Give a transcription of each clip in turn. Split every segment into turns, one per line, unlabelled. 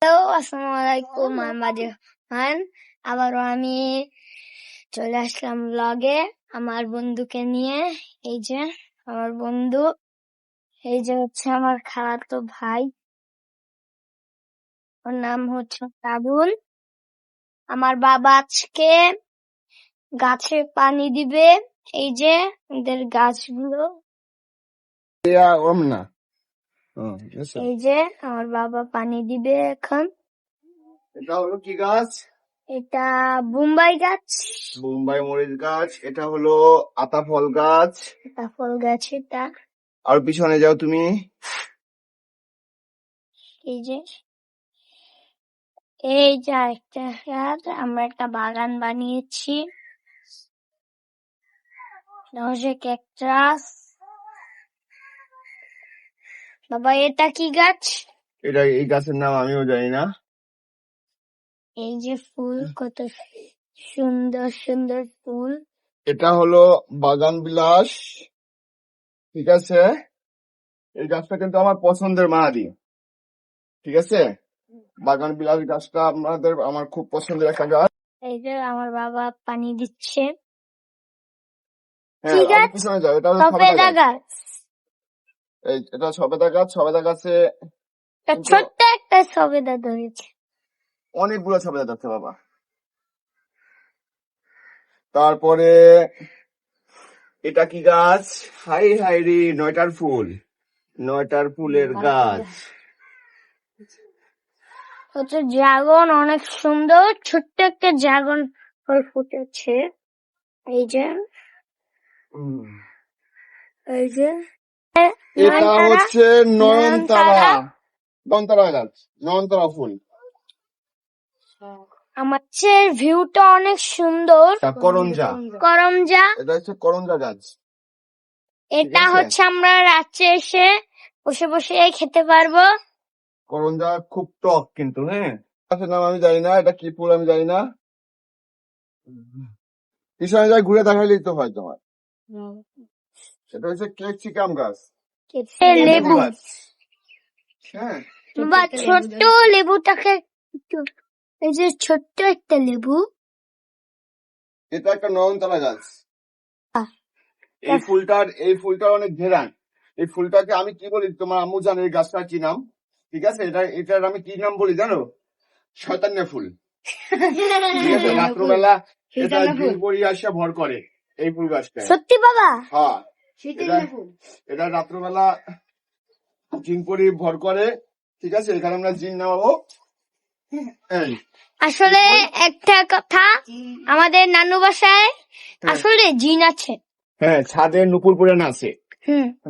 আসসালামু আলাইকুম, আবারও আমি চলে আসলাম ব্লগে আমার বন্ধুকে নিয়ে। এই যে আমার বন্ধু, এই যে হচ্ছে আমার খালাতো ভাই, ওর নাম হচ্ছে কাবুল। আমার বাবা আজকে গাছে পানি দিবে। এই যে আমাদের গাছগুলো, এই যে আমার বাবা পানি দিবে এখন।
এটা হলো কি গাছ?
এটা বোম্বাই গাছ,
বোম্বাই মরিচ গাছ। এটা হলো আতা ফল গাছ।
এটা ফল গাছ। এটা
আর পিছনে যাও তুমি।
এই যে এই যে আরেকটা গাছ, আমরা একটা বাগান বানিয়েছি। ক্যাকটাস। বাবা এটা কি গাছ?
এটা এই গাছের নাম আমিও জানি না।
এই যে ফুল, কত সুন্দর সুন্দর ফুল।
এটা হলো বাগান বিলাস, ঠিক আছে। এই গাছটা কিন্তু আমার পছন্দের মাহাদি, ঠিক আছে। বাগান বিলাস গাছটা আমার খুব পছন্দের একটা গাছ।
এই যে আমার বাবা পানি দিচ্ছে।
হ্যাঁ, আর পিছনে যাও। এটা হলো
সবেদা গাছ।
এটা সবেদা গাছ। সবেদা গাছে
ছোট্ট একটা সবেদা ধরেছে।
অনেকগুলো সবেদা ধরছে বাবা। তারপরে এটা কি গাছ? হাই হাই রে, 9টার ফুল। 9টার ফুলের গাছ।
হচ্ছে ড্রাগন, অনেক সুন্দর ছোট্ট একটা ড্রাগন ফল ফুটেছে। এই যে এই যে
এটা হচ্ছে নয়নতারা। নয়নতারা গাছ, নয়নতারা ফুল।
আমার ভিউটা অনেক সুন্দর।
করঞ্জা।
করমজা।
এটা হচ্ছে করঞ্জা গাছ।
এটা হচ্ছে আমরা রাত্রে এসে বসে বসে খেতে পারবো।
করঞ্জা খুব টক কিন্তু, হ্যাঁ। গাছের নাম আমি জানি না, এটা কি ফুল আমি জানি না। পিছনে যাই ঘুরে দেখাইলেই তো হয় তোমার। এটা হচ্ছে ক্যাপসিকাম গাছ।
লেবু
গাছ, হ্যাঁ।
বা ছোট্ট লেবুটাকে এই যে ছোট্ট একটা লেবু।
এটা একটা নয়নতারা গাছ। এই ফুলটার অনেক ঘেরান। এই ফুলটাকে আমি কি বলি, তোমার আম্মু জানে এই গাছটার কি নাম, ঠিক আছে। এটার আমি কি নাম বলি জানো? শয়তান্না ফুল, ঠিক আছে। রাত্রবেলা এটা জিন পরি আসে ভর করে এই ফুল গাছটা।
সত্যি বাবা?
হ্যাঁ, এটা রাত্রবেলা জিন পরি ভর করে, ঠিক আছে। এখানে আমরা জিন নামাবো।
আসলে একটা কথা, আমাদের নানু বাসায় আসলে জিন আছে।
হ্যাঁ, ছাদে নুপুর পরে নাচে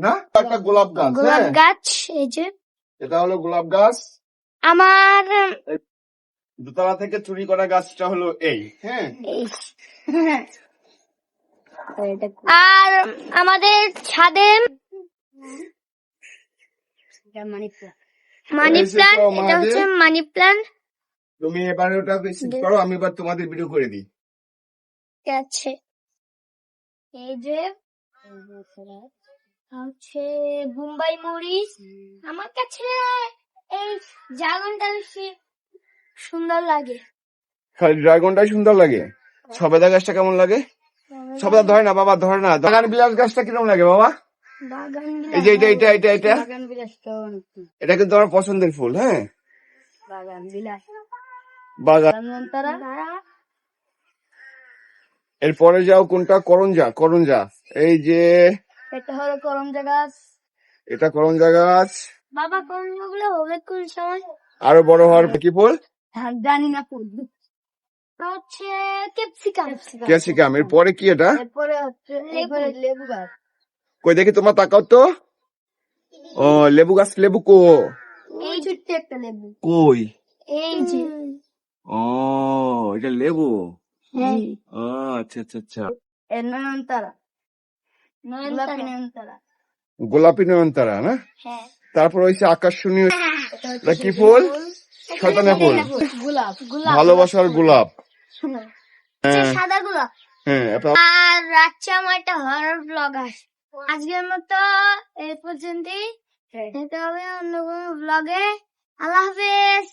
না। একটা গোলাপ গাছ।
গোলাপ গাছ, এই যে
এটা হলো গোলাপ গাছ।
আমার
দোতলা থেকে চুরি করা গাছটা হলো এই, হ্যাঁ।
আর আমাদের ছাদে মানি প্লান্ট, এটা হচ্ছে মানি প্লান্ট।
তুমি এবারে ওটা রিসিভ করো, আমি এবার তোমাদের ভিডিও করে দিই,
ঠিক আছে। এই যে হচ্ছে বোম্বাই মরিচ। আমার কাছে এই ড্রাগনটা বেশি সুন্দর লাগে।
ড্রাগনটাই সুন্দর লাগে। সবেদা গাছটা কেমন লাগে? সবেদা ধরে না বাবা, ধরে না। বাগান বিলাস গাছটা কিরকম লাগে বাবা? এই যে এটা এটা কিন্তু আমার পছন্দের ফুল, হ্যাঁ। বাগান। এরপরে যাও কোনটা? করঞ্জা। করঞ্জা, এই যে
এটা হলো করমজা গাছ।
এটা করঞ্জা গাছ।
বাবা করমজা গুলো হবে কোন সময়?
আরো বড় হওয়ার কি ফুল?
জানি না ফুল। হচ্ছে ক্যাপসিকাম।
ক্যাপসিকাম। এরপরে কি এটা?
এরপরে হচ্ছে লেবু গাছ।
কই দেখি, তোমার তাকাও তো। ও, লেবু গাছ। লেবু কো?
এই ছোট্ট একটা লেবু।
কই?
এই যে।
ও, এটা লেবু।
হ্যাঁ।
ও, আচ্ছা আচ্ছা আচ্ছা।
নয়নতারা। গোলাপি নয়নতারা।
গোলাপি নয়নতারা না?
হ্যাঁ।
তারপর হচ্ছে আকর্ষণীয় কি ফুল? শয়তানা ফুল।
গোলাপ।
ভালোবাসার গোলাপ।
সাদা গোলাপ।
হ্যাঁ।
আর রাত্রে আমার একটা হরর ব্লগ আসে। আজকের মতো এই পর্যন্তই। যেতে হবে অন্য কোনো ব্লগে। আল্লাহ হাফেজ।